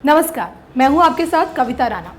नमस्कार, मैं हूं आपके साथ कविता राणा।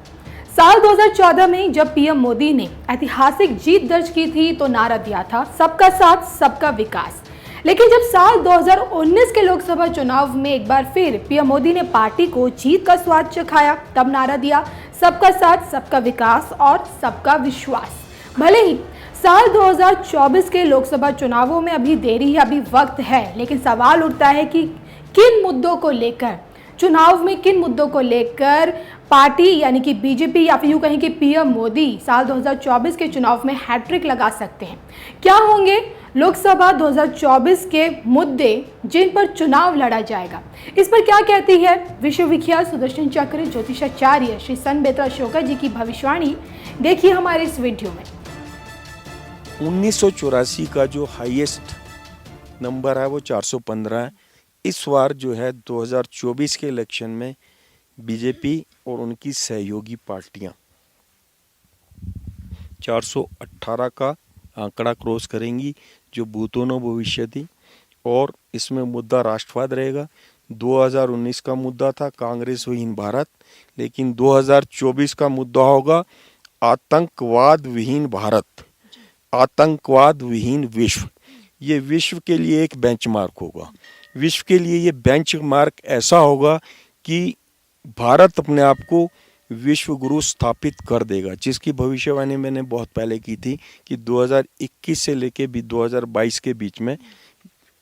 साल 2014 में जब पीएम मोदी ने ऐतिहासिक जीत दर्ज की थी तो नारा दिया था सबका साथ सबका विकास। लेकिन जब साल 2019 के लोकसभा चुनाव में एक बार फिर पीएम मोदी ने पार्टी को जीत का स्वाद चखाया, तब नारा दिया सबका साथ सबका विकास और सबका विश्वास। भले ही साल 2024 के लोकसभा चुनावों में अभी देरी है, अभी वक्त है, लेकिन सवाल उठता है कि किन मुद्दों को लेकर चुनाव में किन मुद्दों को लेकर पार्टी यानी कि बीजेपी या फिर यूं कहें कि पीएम मोदी साल 2024 के चुनाव में हैट्रिक लगा सकते हैं। क्या होंगे लोकसभा 2024 के मुद्दे जिन पर चुनाव लड़ा जाएगा, इस पर क्या कहती है विश्वविख्यात सुदर्शन चक्र ज्योतिषाचार्य श्री सनबेत्रा अशोका जी की भविष्यवाणी। देखिए हमारे इस वीडियो में। 1984 का जो हाईएस्ट नंबर है वो 415 है। इस बार जो है 2024 के इलेक्शन में बीजेपी और उनकी सहयोगी पार्टियां 418 का आंकड़ा क्रॉस करेंगी, जो भूतो न भविष्यति। और इसमें मुद्दा राष्ट्रवाद रहेगा। 2019 का मुद्दा था कांग्रेस विहीन भारत, लेकिन 2024 का मुद्दा होगा आतंकवाद विहीन भारत, आतंकवाद विहीन विश्व। ये विश्व के लिए एक बेंचमार्क होगा। विश्व के लिए ये बेंचमार्क ऐसा होगा कि भारत अपने आप को विश्व गुरु स्थापित कर देगा, जिसकी भविष्यवाणी मैंने बहुत पहले की थी कि 2021 से लेके भी 2022 के बीच में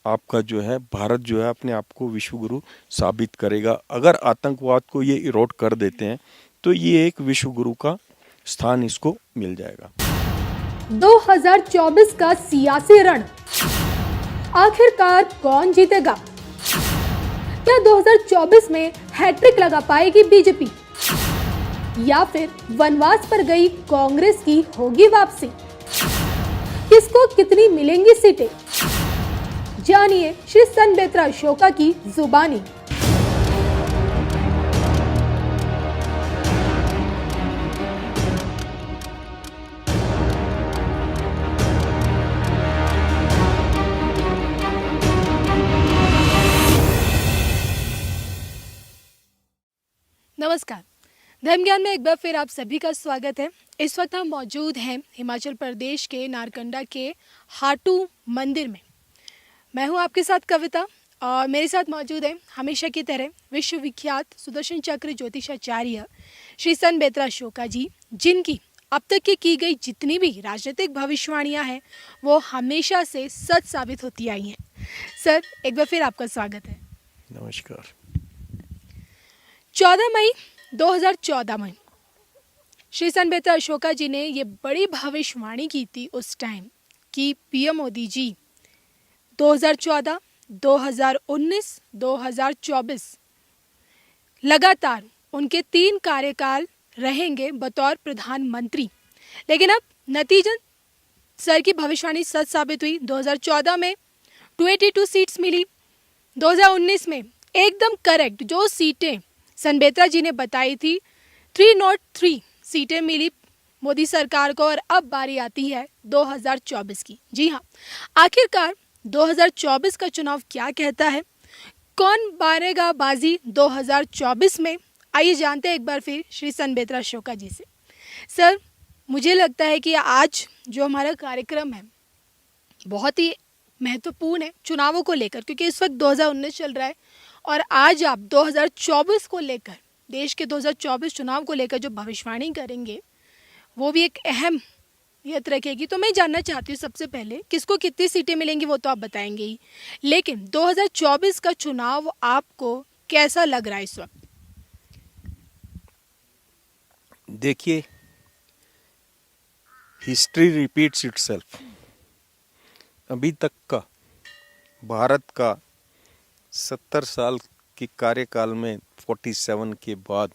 आपका जो है भारत जो है अपने आप को विश्व गुरु साबित करेगा। अगर आतंकवाद को ये इरोड कर देते हैं तो ये एक विश्व गुरु का स्थान इसको मिल जाएगा। 2024 का सियासी रण आखिरकार कौन जीतेगा? क्या 2024 में हैट्रिक लगा पाएगी बीजेपी या फिर वनवास पर गई कांग्रेस की होगी वापसी? किसको कितनी मिलेंगी सीटें? जानिए श्री सनबेत्रा अशोका की जुबानी। नमस्कार, धर्म ज्ञान में एक बार फिर आप सभी का स्वागत है। इस वक्त हम मौजूद हैं हिमाचल प्रदेश के नारकंडा के हाटू मंदिर में। मैं हूं आपके साथ कविता और मेरे साथ मौजूद है हमेशा की तरह विश्वविख्यात सुदर्शन चक्र ज्योतिषाचार्य श्री सनबेत्रा अशोका जी, जिनकी अब तक की गई जितनी भी राजनीतिक भविष्यवाणियां हैं वो हमेशा से सच साबित होती आई हैं। सर, एक बार फिर आपका स्वागत है। नमस्कार। 14 मई 2014 में श्री सनबेत्रा अशोका जी ने ये बड़ी भविष्यवाणी की थी उस टाइम कि पीएम मोदी जी 2014, 2019, 2024 लगातार उनके 3 कार्यकाल रहेंगे बतौर प्रधानमंत्री। लेकिन अब नतीजन सर की भविष्यवाणी सच साबित हुई। 2014 में 282 सीट्स मिली। 2019 में एकदम करेक्ट जो सीटें सनबेत्रा जी ने बताई थी 303 सीटें मिली मोदी सरकार को। और अब बारी आती है 2024 की। जी हाँ, आखिरकार 2024 का चुनाव क्या कहता है, कौन मारेगा बाजी 2024 में? आइए जानते हैं एक बार फिर श्री सनबेत्रा अशोका जी से। सर, मुझे लगता है कि आज जो हमारा कार्यक्रम है बहुत ही महत्वपूर्ण है चुनावों को लेकर, क्योंकि इस वक्त 2019 चल रहा है और आज आप 2024 को लेकर, देश के 2024 चुनाव को लेकर जो भविष्यवाणी करेंगे वो भी एक अहम यत रखेगी। तो मैं जानना चाहती हूँ सबसे पहले किसको कितनी सीटें मिलेंगी वो तो आप बताएंगे ही, लेकिन 2024 का चुनाव आपको कैसा लग रहा है इस वक्त? देखिए, हिस्ट्री रिपीट्स इटसेल्फ। अभी तक का भारत का 70 साल के कार्यकाल में 47 के बाद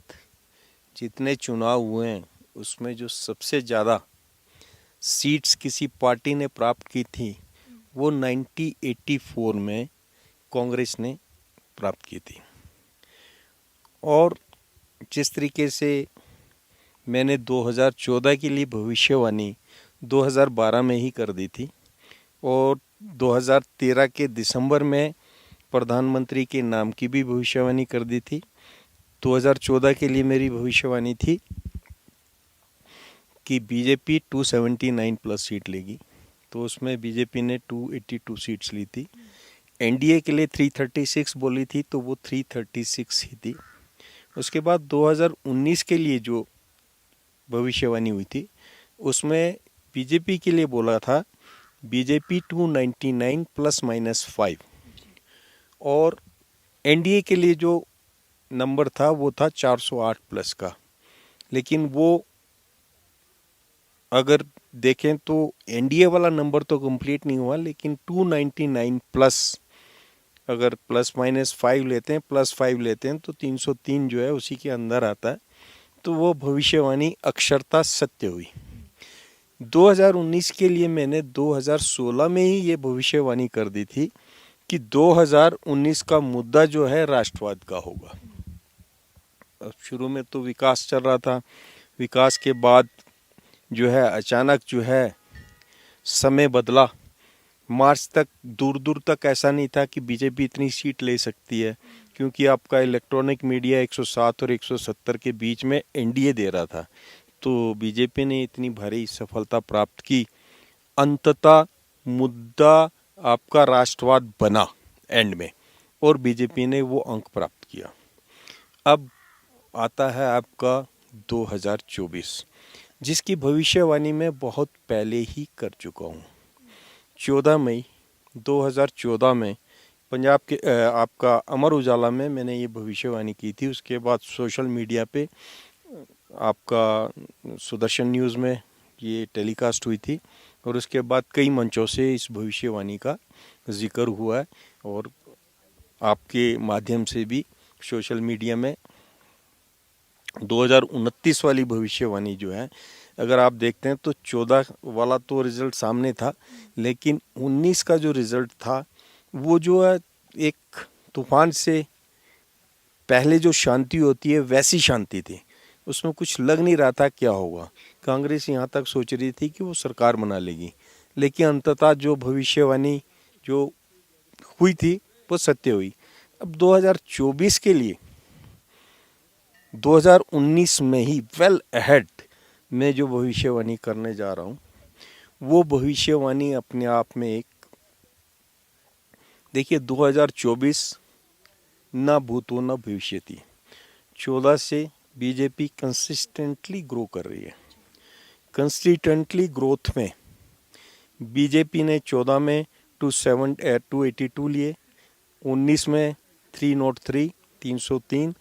जितने चुनाव हुए हैं उसमें जो सबसे ज़्यादा सीट्स किसी पार्टी ने प्राप्त की थी वो 1984 में कांग्रेस ने प्राप्त की थी। और जिस तरीके से मैंने 2014 के लिए भविष्यवाणी 2012 में ही कर दी थी और 2013 के दिसंबर में प्रधानमंत्री के नाम की भी भविष्यवाणी कर दी थी 2014 के लिए मेरी भविष्यवाणी थी कि बीजेपी 279 प्लस सीट लेगी, तो उसमें बीजेपी ने 282 सीट्स ली थी। एनडीए के लिए 336 बोली थी, तो वो 336 ही थी। उसके बाद 2019 के लिए जो भविष्यवाणी हुई थी उसमें बीजेपी के लिए बोला था बीजेपी 299 प्लस माइनस 5, और एनडीए के लिए जो नंबर था वो था 408 प्लस का। लेकिन वो अगर देखें तो एनडीए वाला नंबर तो कंप्लीट नहीं हुआ, लेकिन 299 प्लस, अगर प्लस माइनस 5 लेते हैं, प्लस 5 लेते हैं, तो 303 जो है उसी के अंदर आता है। तो वो भविष्यवाणी अक्षरता सत्य हुई। 2019 के लिए मैंने 2016 में ही ये भविष्यवाणी कर दी थी कि 2019 का मुद्दा जो है राष्ट्रवाद का होगा। अब शुरू में तो विकास चल रहा था, विकास के बाद जो है अचानक जो है समय बदला। मार्च तक दूर दूर तक ऐसा नहीं था कि बीजेपी इतनी सीट ले सकती है, क्योंकि आपका इलेक्ट्रॉनिक मीडिया 107 और 170 के बीच में एनडीए दे रहा था। तो बीजेपी ने इतनी भारी सफलता प्राप्त की, अंततः मुद्दा आपका राष्ट्रवाद बना एंड में, और बीजेपी ने वो अंक प्राप्त किया। अब आता है आपका 2024, जिसकी भविष्यवाणी मैं बहुत पहले ही कर चुका हूँ। 14 मई 2014 में पंजाब के आपका अमर उजाला में मैंने ये भविष्यवाणी की थी। उसके बाद सोशल मीडिया पे आपका सुदर्शन न्यूज़ में ये टेलीकास्ट हुई थी, और उसके बाद कई मंचों से इस भविष्यवाणी का जिक्र हुआ है, और आपके माध्यम से भी सोशल मीडिया में 2029 वाली भविष्यवाणी जो है, अगर आप देखते हैं तो 14 वाला तो रिज़ल्ट सामने था, लेकिन 19 का जो रिज़ल्ट था वो जो है एक तूफान से पहले जो शांति होती है वैसी शांति थी। उसमें कुछ लग नहीं रहा था क्या होगा। कांग्रेस यहाँ तक सोच रही थी कि वो सरकार बना लेगी, लेकिन अंततः जो भविष्यवाणी जो हुई थी वो सत्य हुई। अब 2024 के लिए 2019 में ही वेल अहेड मैं जो भविष्यवाणी करने जा रहा हूँ, वो भविष्यवाणी अपने आप में एक, देखिए 2024 ना भूतो ना भविष्यति। 14 से बीजेपी कंसिस्टेंटली ग्रो कर रही है। कंसिस्टेंटली ग्रोथ में बीजेपी ने 14 में 282 लिए, 19 में 303 303,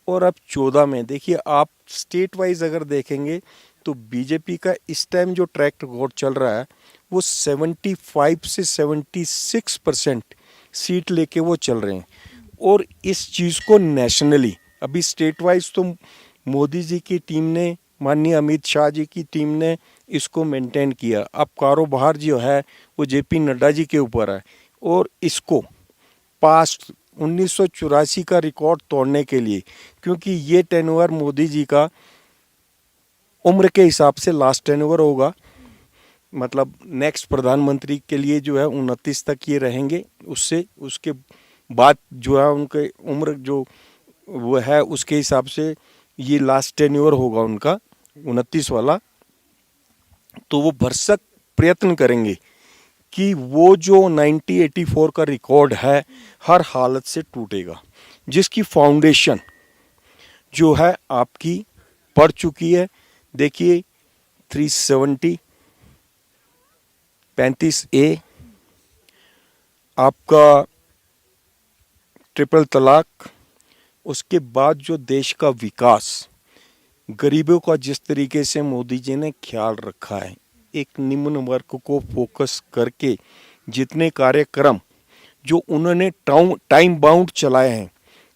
और अब 14 में देखिए आप स्टेट वाइज अगर देखेंगे तो बीजेपी का इस टाइम जो ट्रैक रिकॉर्ड चल रहा है वो 75 से 76% सीट लेके वो चल रहे हैं। और इस चीज़ को नेशनली, अभी स्टेट वाइज तो मोदी जी की टीम ने, माननीय अमित शाह जी की टीम ने इसको मेंटेन किया। अब कारोबार जो है वो जेपी नड्डा जी के ऊपर है, और इसको पास्ट 1984 का रिकॉर्ड तोड़ने के लिए, क्योंकि ये टेन्योर मोदी जी का उम्र के हिसाब से लास्ट टेन्योर होगा, मतलब नेक्स्ट प्रधानमंत्री के लिए जो है 29 तक ये रहेंगे, उससे उसके बाद जो है उनके उम्र जो वो है उसके हिसाब से ये लास्ट टेन्योर होगा उनका 29 वाला। तो वो भरसक प्रयत्न करेंगे कि वो जो 1984 का रिकॉर्ड है हर हालत से टूटेगा, जिसकी फाउंडेशन जो है आपकी पड़ चुकी है। देखिए 370 35A, आपका ट्रिपल तलाक, उसके बाद जो देश का विकास, गरीबों का जिस तरीके से मोदी जी ने ख्याल रखा है, एक निम्न वर्ग को फोकस करके जितने कार्यक्रम जो उन्होंने टाइम बाउंड चलाए हैं,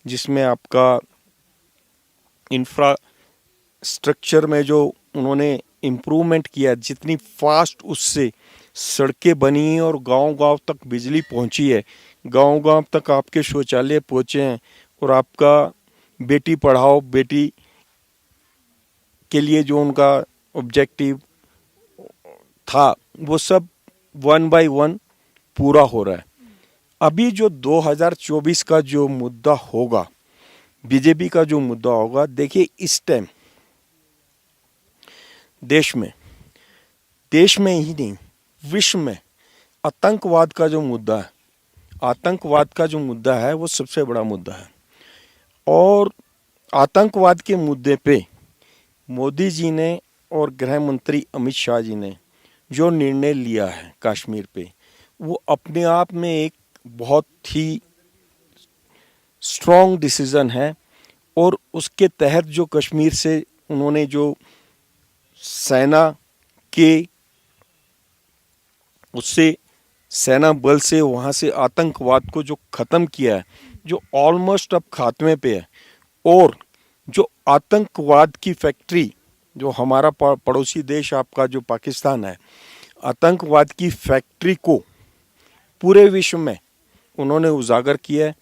जिसमें आपका इंफ्रास्ट्रक्चर में जो उन्होंने इम्प्रूवमेंट किया, जितनी फास्ट उससे सड़कें बनी और गांव-गांव तक बिजली पहुंची है, गांव-गांव तक आपके शौचालय पहुंचे हैं, और आपका बेटी पढ़ाओ बेटी के लिए जो उनका ऑब्जेक्टिव था वो सब 1 बाय 1 पूरा हो रहा है। अभी जो 2024 का जो मुद्दा होगा बीजेपी का जो मुद्दा होगा, देखिए इस टाइम देश में ही नहीं, विश्व में आतंकवाद का जो मुद्दा है, वो सबसे बड़ा मुद्दा है। और आतंकवाद के मुद्दे पे मोदी जी ने और गृह मंत्री अमित शाह जी ने जो निर्णय लिया है कश्मीर पे, वो अपने आप में एक बहुत ही स्ट्रॉन्ग डिसीजन है। और उसके तहत जो कश्मीर से उन्होंने जो सेना के उससे सेना बल से वहाँ से आतंकवाद को जो ख़त्म किया है, जो ऑलमोस्ट अब खात्मे पे है। और जो आतंकवाद की फैक्ट्री, जो हमारा पड़ोसी देश आपका जो पाकिस्तान है, आतंकवाद की फैक्ट्री को पूरे विश्व में उन्होंने उजागर किया है।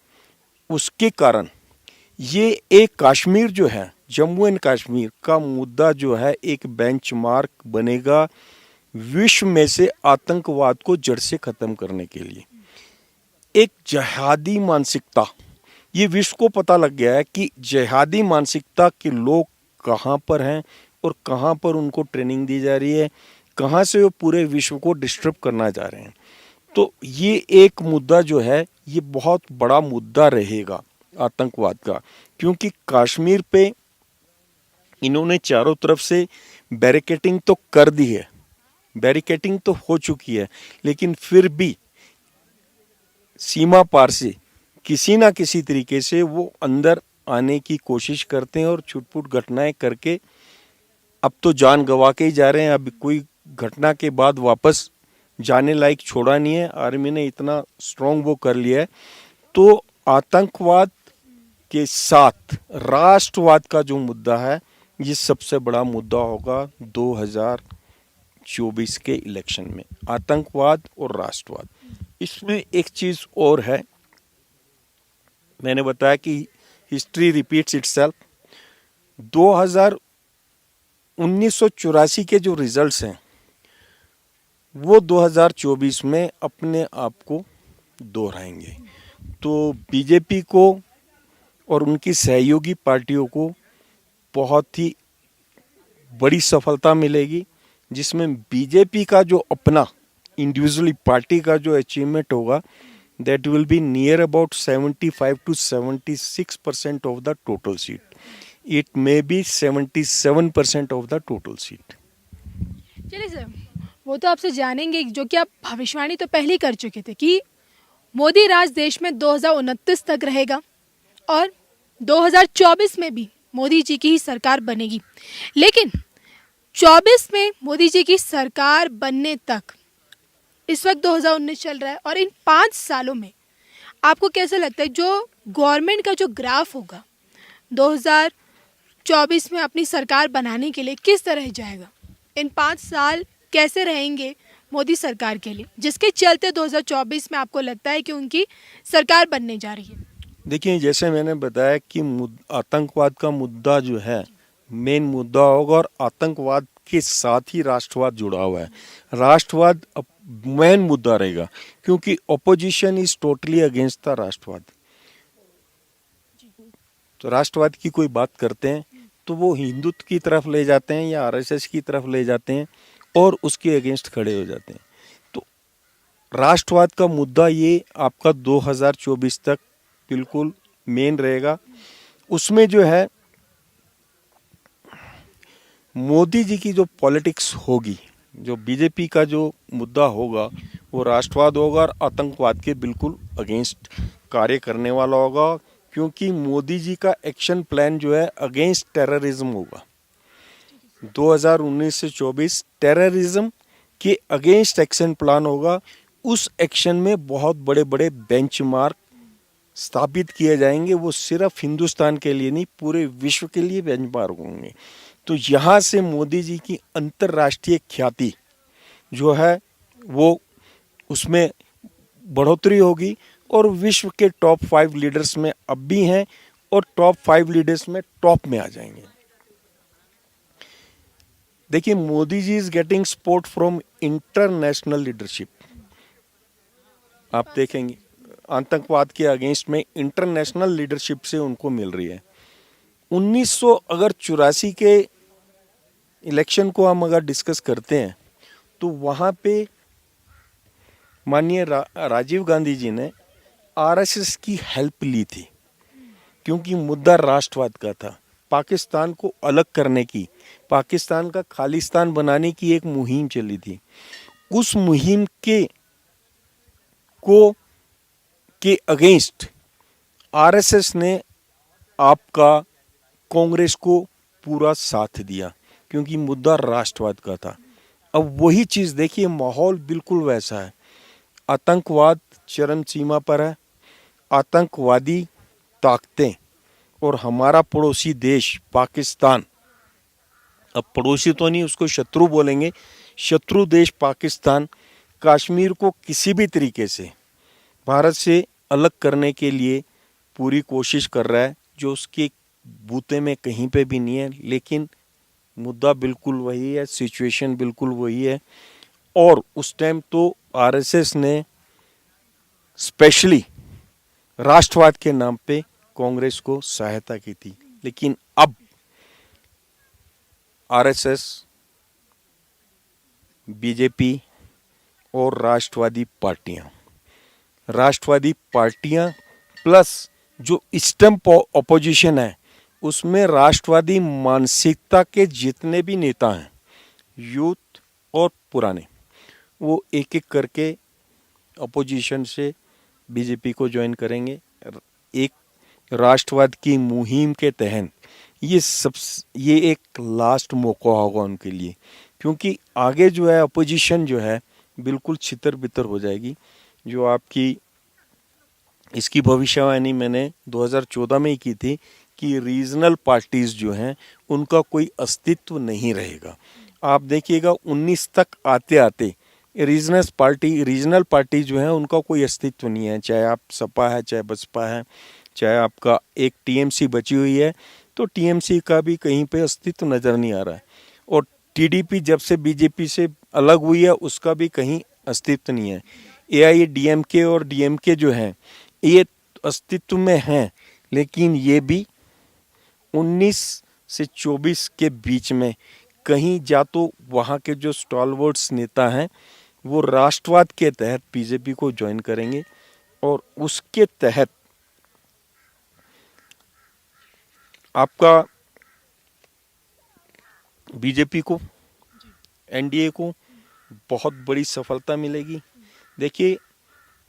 उसके कारण ये एक कश्मीर जो है, जम्मू एंड कश्मीर का मुद्दा जो है, एक बेंचमार्क बनेगा विश्व में से आतंकवाद को जड़ से ख़त्म करने के लिए। एक जिहादी मानसिकता, ये विश्व को पता लग गया है कि जिहादी मानसिकता के लोग कहाँ पर हैं और कहाँ पर उनको ट्रेनिंग दी जा रही है, कहाँ से वो पूरे विश्व को डिस्टर्ब करना चाह रहे हैं। तो ये एक मुद्दा जो है, ये बहुत बड़ा मुद्दा रहेगा आतंकवाद का, क्योंकि कश्मीर पे इन्होंने चारों तरफ से बैरिकेडिंग तो कर दी है, बैरिकेडिंग तो हो चुकी है, लेकिन फिर भी सीमा पार से किसी ना किसी तरीके से वो अंदर आने की कोशिश करते हैं और छुटपुट घटनाएं करके अब तो जान गंवा के ही जा रहे हैं। अब कोई घटना के बाद वापस जाने लायक छोड़ा नहीं है, आर्मी ने इतना स्ट्रॉन्ग वो कर लिया है। तो आतंकवाद के साथ राष्ट्रवाद का जो मुद्दा है, ये सबसे बड़ा मुद्दा होगा 2024 के इलेक्शन में, आतंकवाद और राष्ट्रवाद। इसमें एक चीज और है, मैंने बताया कि हिस्ट्री रिपीट्स इटसेल्फ। 1984 के जो रिजल्ट्स हैं, वो 2024 में अपने आप को दोहराएंगे। तो बीजेपी को और उनकी सहयोगी पार्टियों को बहुत ही बड़ी सफलता मिलेगी, जिसमें बीजेपी का जो अपना इंडिविजुअली पार्टी का जो अचीवमेंट होगा, that will be near about 75 to 76% of the total seat. It may be 77% of the total seat. चलिए सर, वो तो आपसे जानेंगे, जो कि आप भविष्यवाणी तो पहले ही कर चुके थे कि मोदी राज देश में 2029 तक रहेगा और 2024 में भी मोदी जी की ही सरकार बनेगी। लेकिन 24 में मोदी जी की सरकार बनने तक, इस वक्त 2019 चल रहा है, और इन 5 सालों में आपको कैसा लगता है जो गवर्नमेंट का जो ग्राफ होगा 2024 में अपनी सरकार बनाने के लिए किस तरह जाएगा? इन 5 साल कैसे रहेंगे मोदी सरकार के लिए, जिसके चलते 2024 में आपको लगता है कि उनकी सरकार बनने जा रही है? देखिए, जैसे मैंने बताया कि आतंकवाद का मुद्दा जो है मेन मुद्दा होगा, और आतंकवाद के साथ ही राष्ट्रवाद जुड़ा हुआ है। राष्ट्रवाद मेन मुद्दा रहेगा, क्योंकि opposition is totally against the राष्ट्रवाद। तो राष्ट्रवाद की कोई बात करते हैं तो वो हिंदुत्व की तरफ ले जाते हैं या आरएसएस की तरफ ले जाते हैं और उसके अगेंस्ट खड़े हो जाते हैं। तो राष्ट्रवाद का मुद्दा ये आपका 2024 तक बिल्कुल मेन रहेगा। उसमें जो है मोदी जी की जो पॉलिटिक्स होगी, जो बीजेपी का जो मुद्दा होगा, वो राष्ट्रवाद होगा और आतंकवाद के बिल्कुल अगेंस्ट कार्य करने वाला होगा, क्योंकि मोदी जी का एक्शन प्लान जो है अगेंस्ट टेररिज्म होगा। 2019 से 24 टेररिज्म के अगेंस्ट एक्शन प्लान होगा। उस एक्शन में बहुत बड़े बड़े बेंचमार्क स्थापित किए जाएंगे। वो सिर्फ हिंदुस्तान के लिए नहीं, पूरे विश्व के लिए बेंचमार्क होंगे। तो यहाँ से मोदी जी की अंतर्राष्ट्रीय ख्याति जो है वो उसमें बढ़ोतरी होगी, और विश्व के टॉप 5 लीडर्स में अब भी हैं और टॉप 5 लीडर्स में टॉप में आ जाएंगे। देखिए, Modi ji is getting support from international leadership. आप देखेंगे आतंकवाद के अगेंस्ट में इंटरनेशनल लीडरशिप से उनको मिल रही है। 1984 के इलेक्शन को हम अगर डिस्कस करते हैं तो वहाँ पे माननीय राजीव गांधी जी ने आरएसएस की हेल्प ली थी, क्योंकि मुद्दा राष्ट्रवाद का था। पाकिस्तान को अलग करने की, पाकिस्तान का खालिस्तान बनाने की एक मुहिम चली थी। उस मुहिम के अगेंस्ट आरएसएस ने आपका कांग्रेस को पूरा साथ दिया, क्योंकि मुद्दा राष्ट्रवाद का था। अब वही चीज देखिए, माहौल बिल्कुल वैसा है। आतंकवाद चरम सीमा पर है, आतंकवादी ताकतें और हमारा पड़ोसी देश पाकिस्तान, अब पड़ोसी तो नहीं, उसको शत्रु बोलेंगे, शत्रु देश पाकिस्तान कश्मीर को किसी भी तरीके से भारत से अलग करने के लिए पूरी कोशिश कर रहा है, जो उसके बूते में कहीं पे भी नहीं है। लेकिन मुद्दा बिल्कुल वही है, सिचुएशन बिल्कुल वही है। और उस टाइम तो आरएसएस ने स्पेशली राष्ट्रवाद के नाम पे कांग्रेस को सहायता की थी। लेकिन अब आरएसएस, बीजेपी और राष्ट्रवादी पार्टियां प्लस जो स्टम्प ऑपोजिशन है, उसमें राष्ट्रवादी मानसिकता के जितने भी नेता हैं, यूथ और पुराने, वो एक एक करके अपोजिशन से बीजेपी को ज्वाइन करेंगे। एक राष्ट्रवाद की मुहिम के तहत ये एक लास्ट मौका होगा उनके लिए, क्योंकि आगे जो है अपोजिशन जो है बिल्कुल छितर बितर हो जाएगी। जो आपकी इसकी भविष्यवाणी मैंने 2014 में ही की थी कि रीजनल पार्टीज जो हैं उनका कोई अस्तित्व नहीं रहेगा। आप देखिएगा 19 तक आते आते रीजनल पार्टी जो है उनका कोई अस्तित्व नहीं है। चाहे आप सपा है, चाहे बसपा है, चाहे आपका एक टीएमसी बची हुई है, तो टीएमसी का भी कहीं पे अस्तित्व नजर नहीं आ रहा है। और टीडीपी जब से बीजेपी से अलग हुई है, उसका भी कहीं अस्तित्व नहीं है। एआईएडीएमके और डीएमके जो है ये अस्तित्व में हैं, लेकिन ये भी 19 से 24 के बीच में कहीं जा तो वहाँ के जो स्टॉलवर्ड्स नेता हैं वो राष्ट्रवाद के तहत बीजेपी को ज्वाइन करेंगे और उसके तहत आपका बीजेपी को, एनडीए को बहुत बड़ी सफलता मिलेगी। देखिए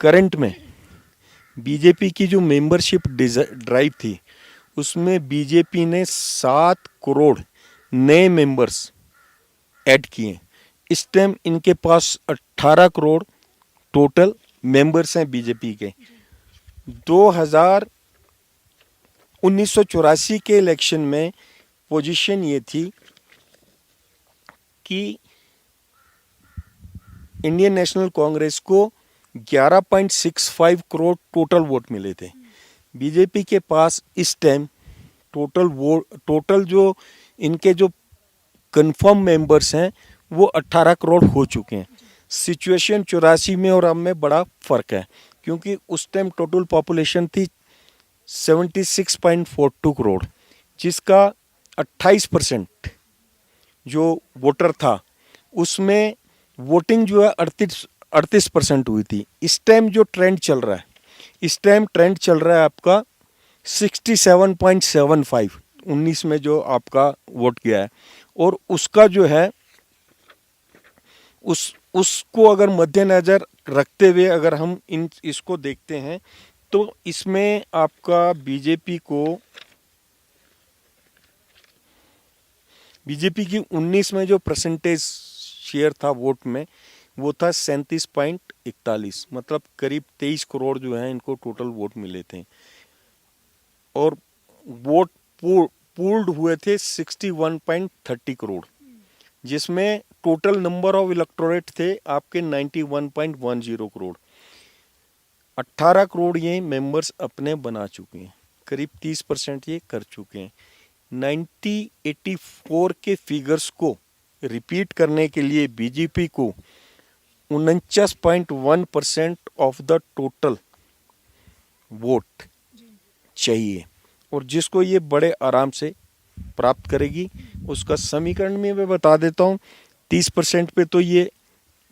करंट में बीजेपी की जो मेंबरशिप ड्राइव थी, उसमें बीजेपी ने 7 करोड़ नए मेंबर्स ऐड किए। इस टाइम इनके पास 18 करोड़ टोटल मेंबर्स हैं बीजेपी के। 1984 के इलेक्शन में पोजीशन ये थी कि इंडियन नेशनल कांग्रेस को 11.65 करोड़ टोटल वोट मिले थे। बीजेपी के पास इस टाइम टोटल जो इनके जो कंफर्म मेंबर्स हैं वो 18 करोड़ हो चुके हैं। सिचुएशन 84 में और अब में बड़ा फर्क है, क्योंकि उस टाइम टोटल पॉपुलेशन थी 76.42 करोड़, जिसका 28% जो वोटर था उसमें वोटिंग जो है 38% हुई थी। इस टाइम जो ट्रेंड चल रहा है, इस टाइम ट्रेंड चल रहा है आपका 67.75 19 में जो आपका वोट किया है, और उसका जो है उसको अगर मद्देनजर रखते हुए अगर हम इसको देखते हैं तो इसमें आपका बीजेपी की 19 में जो परसेंटेज शेयर था वोट में, वो था 37.41, मतलब करीब 23 करोड़ जो है इनको टोटल वोट मिले थे। और वोट पूल्ड हुए थे 61.30 करोड़, जिसमें टोटल नंबर ऑफ इलेक्टोरेट थे आपके 91.10 करोड़। 18 करोड़ ये मेंबर्स अपने बना चुके हैं, करीब 30% ये कर चुके हैं। 1984 के फिगर्स को रिपीट करने के लिए बीजेपी को 49.1% ऑफ द टोटल वोट चाहिए, और जिसको ये बड़े आराम से प्राप्त करेगी। उसका समीकरण में मैं बता देता हूँ। 30% पे तो ये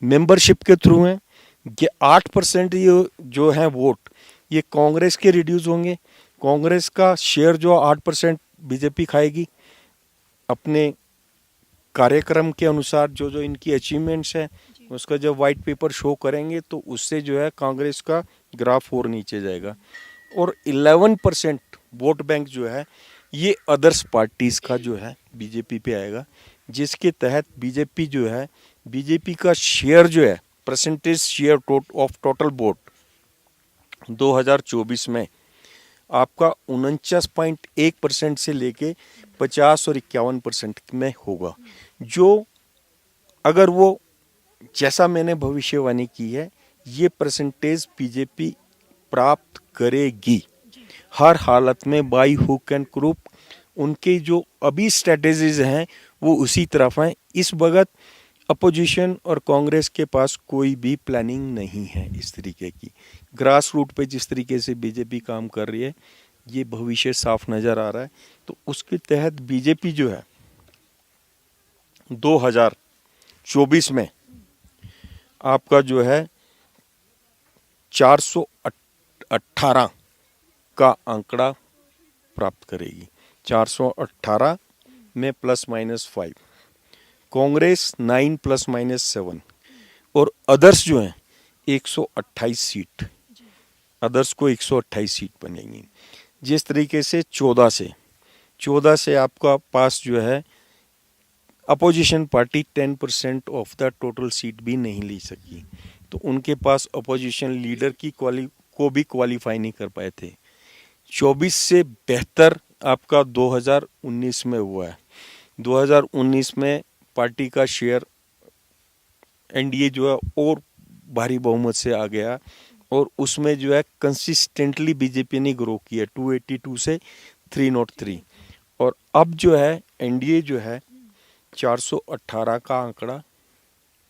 मेंबरशिप के थ्रू हैं। ये 8% ये जो है वोट, ये कांग्रेस के रिड्यूस होंगे। कांग्रेस का शेयर जो 8% बीजेपी खाएगी अपने कार्यक्रम के अनुसार। जो जो इनकी अचीवमेंट्स हैं उसका जब वाइट पेपर शो करेंगे तो उससे जो है कांग्रेस का ग्राफ और नीचे जाएगा। और 11% वोट बैंक जो है ये अदर्स पार्टीज का जो है बीजेपी पे आएगा, जिसके तहत बीजेपी जो है, बीजेपी का शेयर जो है, percentage share of total vote 2024 में आपका 49.1% से लेके 50 और 51% में होगा। जो अगर वो जैसा मैंने भविष्यवाणी की है, ये परसेंटेज बीजेपी प्राप्त करेगी हर हालत में, बाई हुक एंड क्रूक। उनके जो अभी स्ट्रेटेजीज हैं वो उसी तरफ हैं। इस वक्त अपोजिशन और कांग्रेस के पास कोई भी प्लानिंग नहीं है इस तरीके की। ग्रास रूट पे जिस तरीके से बीजेपी काम कर रही है, ये भविष्य साफ नज़र आ रहा है। तो उसके तहत बीजेपी जो है 2024 में आपका जो है 418 का आंकड़ा प्राप्त करेगी। 418 में ±5, कांग्रेस 9 ±7 और अदर्स जो हैं 128 सीट, अदर्स को 128 सीट बनेंगी। जिस तरीके से 14 से आपका पास जो है opposition party 10% of the total seat भी नहीं ले सकी, तो उनके पास अपोजिशन लीडर की को भी क्वालिफाई नहीं कर पाए थे। 24 से बेहतर आपका 2019 में हुआ है। 2019 में पार्टी का शेयर एनडीए जो है और भारी बहुमत से आ गया और उसमें जो है कंसिस्टेंटली बीजेपी ने ग्रो किया 282 से 303। और अब जो है एनडीए जो है 418 का आंकड़ा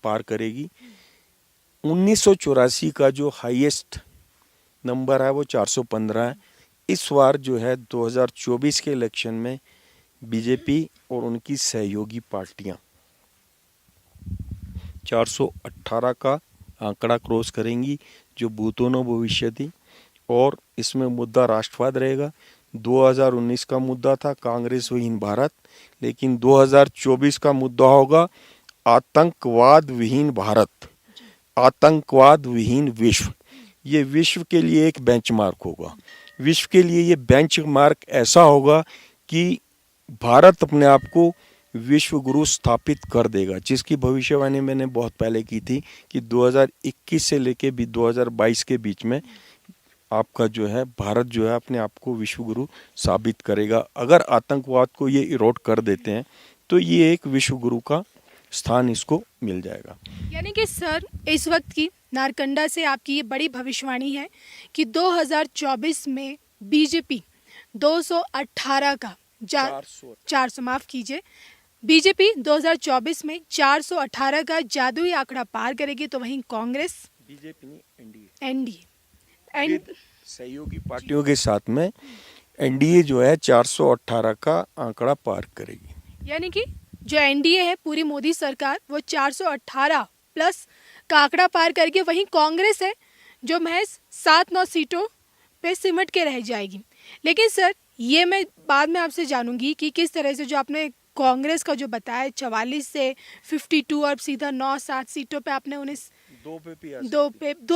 पार करेगी। 1984 का जो हाईएस्ट नंबर है वो 415 है। इस बार जो है 2024 के इलेक्शन में बीजेपी और उनकी सहयोगी पार्टियां 418 का आंकड़ा क्रॉस करेंगी, जो भूतो न भविष्यति। और इसमें मुद्दा राष्ट्रवाद रहेगा। 2019 का मुद्दा था कांग्रेस विहीन भारत, लेकिन 2024 का मुद्दा होगा आतंकवाद विहीन भारत, आतंकवाद विहीन विश्व। ये विश्व के लिए एक बेंचमार्क होगा। विश्व के लिए ये बेंचमार्क ऐसा होगा कि भारत अपने आप को विश्व गुरु स्थापित कर देगा, जिसकी भविष्यवाणी मैंने बहुत पहले की थी कि 2021 से लेके भी 2022 के बीच में आपका जो है भारत जो है अपने आप को विश्व गुरु साबित करेगा। अगर आतंकवाद को ये इरोड कर देते हैं तो ये एक विश्व गुरु का स्थान इसको मिल जाएगा। यानी कि सर इस वक्त की नारकंडा से आपकी ये बड़ी भविष्यवाणी है कि 2024 में बीजेपी 218 का 400 माफ कीजिए, बीजेपी 2024 में 418 का जादुई आंकड़ा पार करेगी, तो वहीं कांग्रेस बीजेपी नहीं एनडीए सहयोगी पार्टियों के साथ में एनडीए जो है 418 का आंकड़ा पार करेगी। यानी कि जो एनडीए है पूरी मोदी सरकार वो 418 प्लस का आंकड़ा पार करके, वहीं कांग्रेस है जो महज 7-9 सीटों पे सिमट के रह जाएगी। लेकिन सर ये मैं बाद में आपसे जानूंगी कि किस तरह से जो आपने कांग्रेस का जो बताया 44 से 52 और सीधा 9-7 सीटों पे आपने उन्हें दो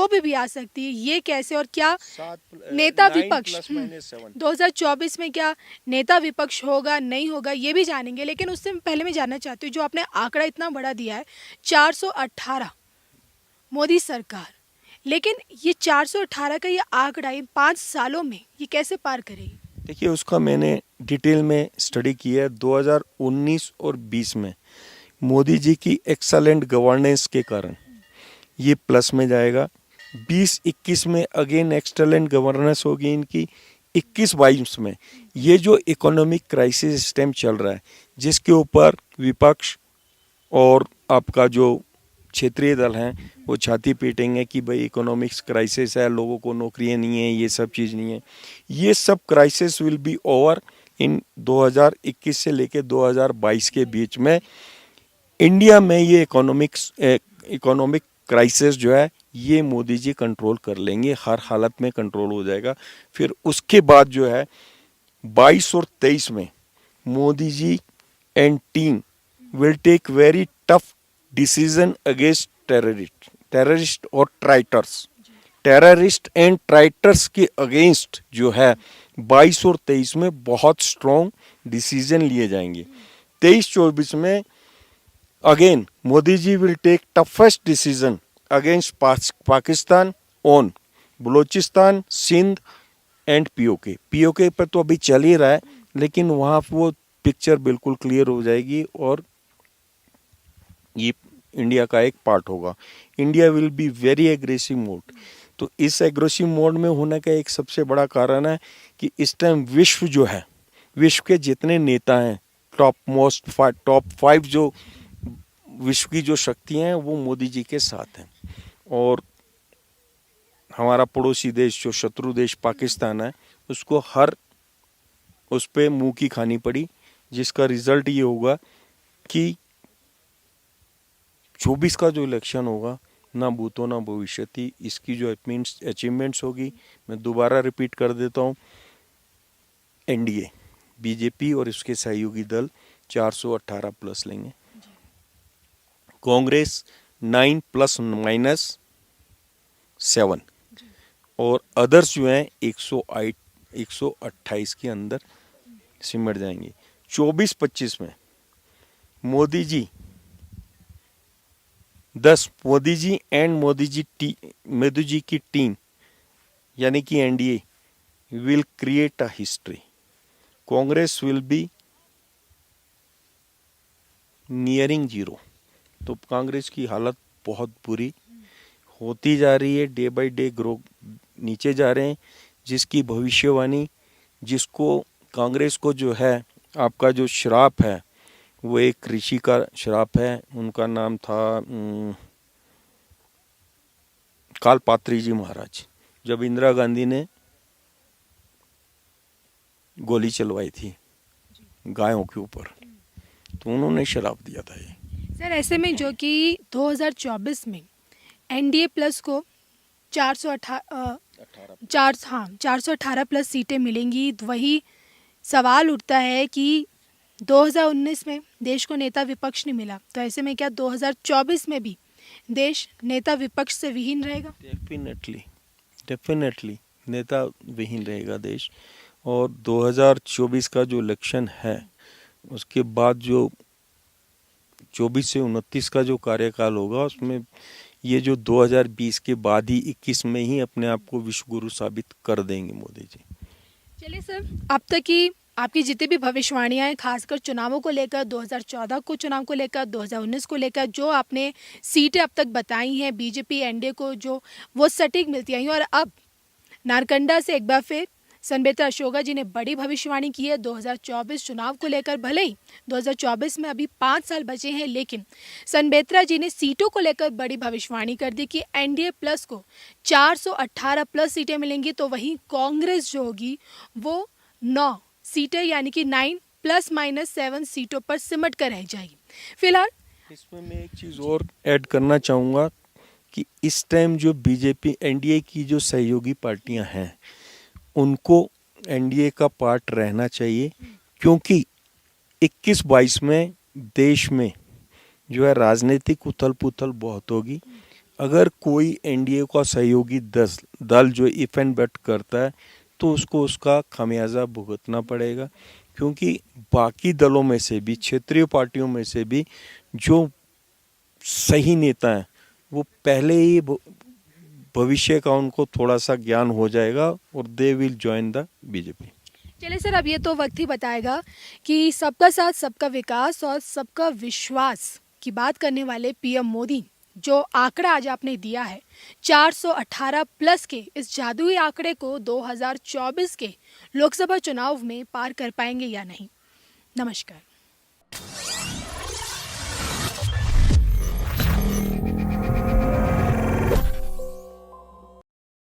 पे भी आ सकती है, ये कैसे और क्या नेता विपक्ष 2024 में क्या नेता विपक्ष होगा नहीं होगा ये भी जानेंगे। लेकिन उससे पहले मैं जानना चाहती हूँ जो आपने आंकड़ा इतना बड़ा दिया है 418 मोदी सरकार, लेकिन ये 418 का ये आंकड़ा ये 5 सालों में ये कैसे पार करेगी? देखिए उसका मैंने डिटेल में स्टडी किया है। 2019 और 20 में मोदी जी की एक्सलेंट गवर्नेंस के कारण ये प्लस में जाएगा। 20-21 में अगेन एक्सलेंट गवर्नेंस होगी इनकी। 21-22 में ये जो इकोनॉमिक क्राइसिस इस टाइम चल रहा है जिसके ऊपर विपक्ष और आपका जो क्षेत्रीय दल हैं वो छाती पीटेंगे कि भाई इकोनॉमिक्स क्राइसिस है, लोगों को नौकरियां नहीं है, ये सब चीज़ नहीं है। ये सब crisis will be over in 2021 से लेके 2022 के बीच में। इंडिया में ये इकोनॉमिक क्राइसिस जो है ये मोदी जी कंट्रोल कर लेंगे, हर हालत में कंट्रोल हो जाएगा। फिर उसके बाद जो है 22 और 23 में Modi ji and team will take very tough decision against terrorist और ट्राइटर्स। टेररिस्ट एंड ट्राइटर्स के अगेंस्ट जो है 22 और 23 में बहुत स्ट्रॉन्ग डिसीजन लिए जाएंगे। 23-24 में again Modi ji will take toughest decision against Pakistan on Balochistan, Sindh and PoK पर तो अभी चल ही रहा है, लेकिन वहाँ वो पिक्चर बिल्कुल क्लियर हो जाएगी और ये इंडिया का एक पार्ट होगा। India will be very aggressive mode. तो इस एग्रेसिव मोड में होने का एक सबसे बड़ा कारण है कि इस टाइम विश्व जो है, विश्व के जितने नेता हैं, टॉप 5 जो विश्व की जो शक्तियां हैं वो मोदी जी के साथ हैं। और हमारा पड़ोसी देश जो शत्रु देश पाकिस्तान है, उसको उस पे मुंह की खानी पड़ी, जिसका रिजल्ट ये होगा कि 24 का जो इलेक्शन होगा ना भूतो ना भविष्यति, इसकी जो अचीवमेंट्स होगी, मैं दोबारा रिपीट कर देता हूँ, एनडीए बीजेपी और उसके सहयोगी दल 418 प्लस लेंगे, कांग्रेस 9 ±7 और अदर्स जो हैं 128 के अंदर सिमट जाएंगे। 24-25 में मोदी जी एंड मोदी जी की टीम यानी कि NDA will create a history. Congress will be nearing zero. तो कांग्रेस की हालत बहुत बुरी होती जा रही है, डे बाय डे ग्रो नीचे जा रहे हैं, जिसकी भविष्यवाणी, जिसको कांग्रेस को जो है आपका जो श्राप है वो एक ऋषि का श्राप है, उनका नाम था कालपात्री जी महाराज। जब इंदिरा गांधी ने गोली चलवाई थी गायों के ऊपर, तो उन्होंने श्राप दिया था ये। सर ऐसे में जो कि 2024 में एनडीए प्लस को 418 प्लस सीटें मिलेंगी, वही सवाल उठता है कि 2019 में देश को नेता विपक्ष नहीं मिला, तो ऐसे में क्या 2024 में भी देश नेता विपक्ष से विहीन रहेगा? डेफिनेटली नेता विहीन रहेगा देश। और 2024 का जो इलेक्शन है उसके बाद जो 24 से 29 का जो कार्यकाल होगा, उसमें ये जो 2020 के बाद ही 21 में ही अपने आप को विश्व गुरु साबित कर देंगे मोदी जी। चलिए सर, अब तक की आपकी जितनी भी भविष्यवाणियां हैं, खासकर चुनावों को लेकर, 2014 को चुनाव को लेकर, 2019 को लेकर, जो आपने सीटें अब तक बताई हैं बीजेपी एनडीए को, जो वो सटीक मिलती आई, और अब नारकंडा से एक बार फिर संबेत्रा अशोका जी ने बड़ी भविष्यवाणी की है 2024 चुनाव को लेकर। भले ही 2024 में अभी 5 साल बचे हैं, लेकिन संबेत्रा जी ने सीटों को लेकर बड़ी भविष्यवाणी कर दी कि एनडीए प्लस को 418 प्लस सीटें मिलेंगी, तो वहीं कांग्रेस जो होगी वो 9 सीटें यानी कि 9 ± 7 सीटों पर सिमट कर रह जाएगी। फिलहाल इसमें मैं एक चीज़ और ऐड करना चाहूँगा कि इस टाइम जो बीजेपी एनडीए की जो सहयोगी पार्टियां हैं उनको एनडीए का पार्ट रहना चाहिए, क्योंकि 21-22 में देश में जो है राजनीतिक उथल पुथल बहुत होगी। अगर कोई एनडीए का सहयोगी दल जो इफ एंड बट करता है तो उसको उसका खामियाजा भुगतना पड़ेगा, क्योंकि बाकी दलों में से भी, क्षेत्रीय पार्टियों में से भी जो सही नेता हैं वो पहले ही भविष्य का उनको थोड़ा सा ज्ञान हो जाएगा और they will join the BJP. चलिए सर, अब ये तो वक्त ही बताएगा कि सबका साथ, सबका विकास और सबका विश्वास की बात करने वाले पीएम मोदी जो आंकड़ा आज आपने दिया है 418 प्लस के, इस जादुई आंकड़े को 2024 के लोकसभा चुनाव में पार कर पाएंगे या नहीं। नमस्कार।